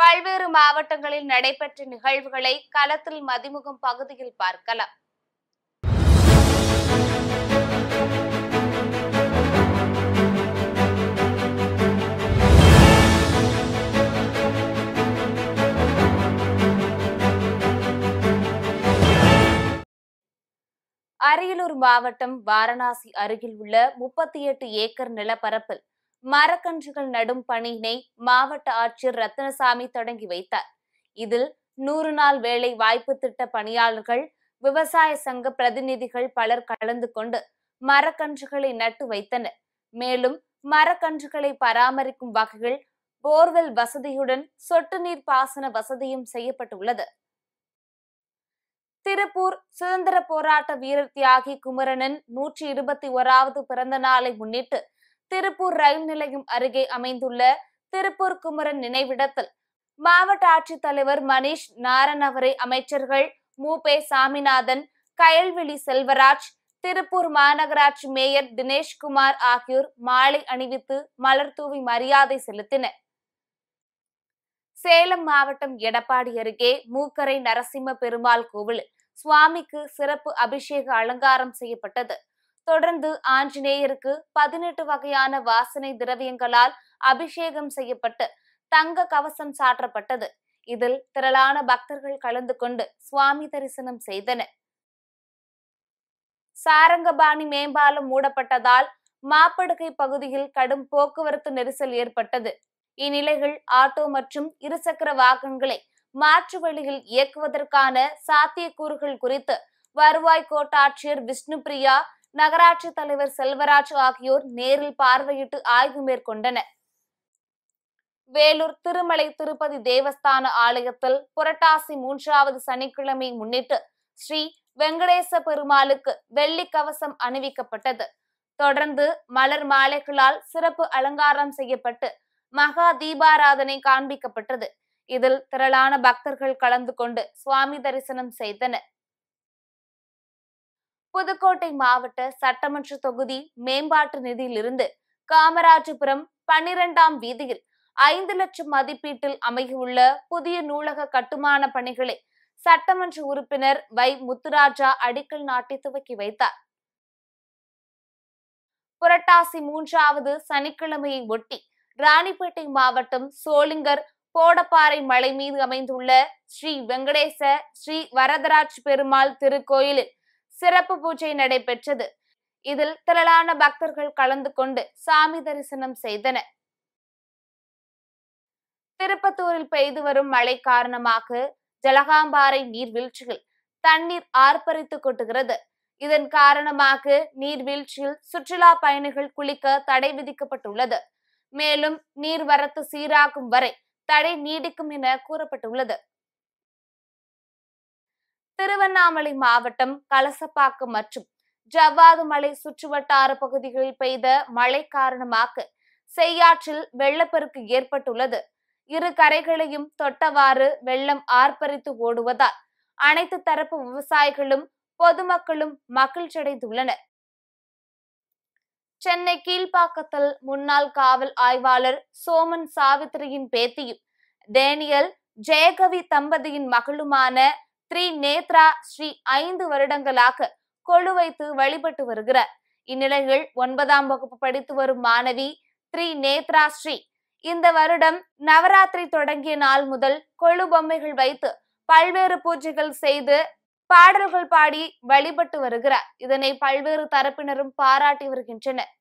பல்வேறு மாவட்டங்களில் நடைபெற்ற நிகழ்வுகளை களத்தில் மதிமுகம் பகுதியில் பார்க்கலாம். அரியலூர் மாவட்டம் வாரணாசி அருகில் உள்ள 38 ஏக்கர் நிலப்பரப்பில் மரக்கன்றுகள் நடும் பணியினை மாவட்ட ஆட்சியர் ரத்தினசாமி தொடங்கி வைத்தார். இதில் 100 நாள் வேலை வாய்ப்பு திட்ட பணியாளர்கள், விவசாய சங்க பிரதிநிதிகள் பலர் கலந்து கொண்டு மரக்கன்றுகளை நட்டு வைத்தனர். மேலும் மரக்கன்றுகளை பராமரிக்கும் வகையில் போர்வெல் வசதியுடன் சொட்டு நீர் பாசன வசதியும் செய்யப்பட்டுள்ளது. திருப்பூர் சுதந்திர போராட்ட வீரர் தியாகி குமரனின் 121வது பிறந்த நாளை முன்னிட்டு திருப்பூர் ரயில் நிலையம் அருகே அமைந்துள்ள திருப்பூர் குமரன் நினைவிடத்தில் மாவட்ட ஆட்சித்தலைவர் மணிஷ் நாரணவரே, அமைச்சர்கள் மு.பே. சாமிநாதன், கயல்விழி செல்வராஜ், திருப்பூர் மாநகராட்சி மேயர் தினேஷ்குமார் ஆகியோர் மாலை அணிவித்து மலர் தூவி மரியாதை செலுத்தினர். சேலம் மாவட்டம் எடப்பாடி அருகே மூக்கரை நரசிம்ம பெருமாள் கோவிலில் சுவாமிக்கு சிறப்பு அபிஷேக அலங்காரம் செய்யப்பட்டது. தொடர்ந்து ஆஞ்சநேயருக்கு 18 வகையான வாசனை திரவியங்களால் அபிஷேகம் செய்யப்பட்டு தங்க கவசம் சாற்றப்பட்டது. இதில் திரளான பக்தர்கள் கலந்து கொண்டு சுவாமி தரிசனம் செய்தனர். சாரங்கபாணி மேம்பாலம் மூடப்பட்டதால் மாப்படுகை பகுதியில் கடும் போக்குவரத்து நெரிசல் ஏற்பட்டது. இந்நிலையில் ஆட்டோ மற்றும் இருசக்கர வாகனங்களை மாற்று வழியில் இயக்குவதற்கான சாத்தியக்கூறுகள் குறித்து வருவாய் கோட்டாட்சியர் விஷ்ணுபிரியா, நகராட்சி தலைவர் செல்வராஜ் ஆகியோர் நேரில் பார்வையிட்டு ஆய்வு மேற்கொண்டனர். வேலூர் திருமலை திருப்பதி தேவஸ்தான ஆலயத்தில் புரட்டாசி 3வது சனிக்கிழமை முன்னிட்டு ஸ்ரீ வெங்கடேச பெருமாளுக்கு வெள்ளி கவசம் அணிவிக்கப்பட்டது. தொடர்ந்து மலர் மாலைகளால் சிறப்பு அலங்காரம் செய்யப்பட்டு மகா தீபாராதனை காண்பிக்கப்பட்டது. இதில் திரளான பக்தர்கள் கலந்து கொண்டு சுவாமி தரிசனம் செய்தனர். புதுக்கோட்டை மாவட்ட சட்டமன்ற தொகுதி மேம்பாட்டு நிதியிலிருந்து காமராஜபுரம் 12ஆம் வீதியில் 5 லட்சம் மதிப்பீட்டில் அமையவுள்ள புதிய நூலக கட்டுமான பணிகளை சட்டமன்ற உறுப்பினர் வை. முத்துராஜா அடிக்கல் நாட்டி துவக்கி வைத்தார். புரட்டாசி 3வது சனிக்கிழமையை ஒட்டி ராணிப்பேட்டை மாவட்டம் சோளிங்கர் போடப்பாறை மலை மீது அமைந்துள்ள ஸ்ரீ வெங்கடேச ஸ்ரீ வரதராஜ் பெருமாள் திருக்கோயிலில் சிறப்பு பூஜை நடைபெற்றது. இதில் திரளான பக்தர்கள் கலந்து கொண்டு சாமி தரிசனம் செய்தனர். திருப்பத்தூரில் பெய்து வரும் மழை காரணமாக ஜலகாம்பாறை நீர்வீழ்ச்சியில் தண்ணீர் ஆர்ப்பரித்து கொட்டுகிறது. இதன் காரணமாக நீர்வீழ்ச்சியில் சுற்றுலா பயணிகள் குளிக்க தடை விதிக்கப்பட்டுள்ளது. மேலும் நீர்வரத்து சீராகும் வரை தடை நீடிக்கும் என கூறப்பட்டுள்ளது. திருவண்ணாமலை மாவட்டம் கலசப்பாக்கம் மற்றும் ஜவ்வாது மலை சுற்றுவட்டார பகுதிகளில் பெய்த மழை காரணமாக செய்யாற்றில் வெள்ளப்பெருக்கு ஏற்பட்டுள்ளது. இரு கரைகளையும் தொட்டவாறு வெள்ளம் ஆர்ப்பரித்து ஓடுவதால் அனைத்து தரப்பு விவசாயிகளும் பொதுமக்களும் மகிழ்ச்சியடைந்துள்ளனர். சென்னை கீழ்ப்பாக்கத்தில் முன்னாள் காவல் ஆய்வாளர் சோமன் சாவித்திரியின் பேத்தியும் டேனியல் ஜெயகவி தம்பதியின் மகளுமான திரிநேத்ரா ஸ்ரீ 5 வருடங்களாக கொலு வைத்து வழிபட்டு வருகிறார். இந்நிலையில் 9ஆம் வகுப்பு படித்து வரும் மாணவி திரிநேத்ரா ஸ்ரீ இந்த வருடம் நவராத்திரி தொடங்கிய நாள் முதல் கொலு பொம்மைகள் வைத்து பல்வேறு பூஜைகள் செய்து பாடல்கள் பாடி வழிபட்டு வருகிறார். இதனை பல்வேறு தரப்பினரும் பாராட்டி வருகின்றனர்.